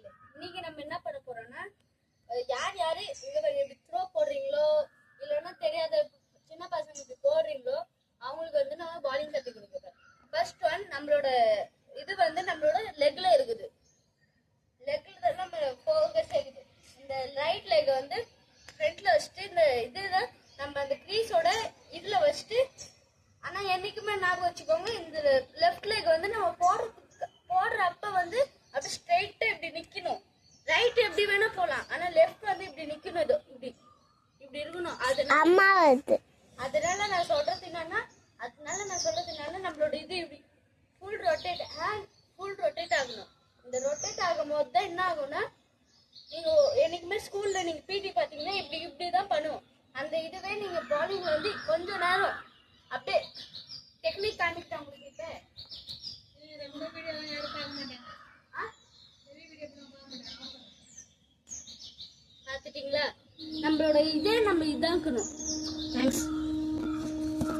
நண்பர்களே, இன்னைக்கு நம்ம என்ன பண்ண போறோம்னா யார் யாரு இங்க இப்படி த்ரோ போடுறீங்களோ இல்லைன்னா தெரியாத சின்ன பசங்க இப்படி போடுறீங்களோ அவங்களுக்கு வந்து நம்ம பாலிங் கத்து கொடுக்குறோம். ஃபர்ஸ்ட் ஒன் நம்மளோட இது வந்து நம்மளோட லெக்ல இருக்குது. லெக்ல தான் நம்ம ஃபோக்கஸ் இருக்குது. இந்த ரைட் லெக் வந்து ஃப்ரண்ட்ல வச்சுட்டு இந்த இதுதான் நம்ம அந்த க்ரீஸோட இதுல வச்சுட்டு, ஆனா என்னைக்குமே ஞாபகம் வச்சுக்கோங்க, இந்த லெஃப்ட் லெக் வந்து நம்ம போடுறப்ப வந்து அப்படியே ஸ்ட்ரைட்டா இப்படி நிக்கணும். ரைட் எப்படி வேணா போலாம், ஆனா லெஃப்ட் வந்து இப்படி நிக்கணும். இது இப்படி இப்படி இருக்கணும். அதனால நான் சொல்றது என்னன்னா நம்மளோட இது இப்படி full rotate, hand full rotate ஆகணும். இந்த ரொட்டேட் ஆகும் போது தான் என்ன ஆகும்னா, நீங்க என்னைக்குமே ஸ்கூல்ல நீங்க பிடி பாத்தீங்கன்னா இப்படி இப்படிதான் பண்ணுவோம். அந்த இதுவே நீங்க பாலிங்ல வந்து கொஞ்ச நேரம் அப்படியே டெக்னிக் காமிக்கிட்டேன் உங்களுக்கு. இப்ப ரொம்ப வீடியோ யாரும் பார்க்க மாட்டாங்க. பார்த்துட்டீங்களா? நம்மளோட இதே நம்ம இதாக்கணும். தேங்க்ஸ்.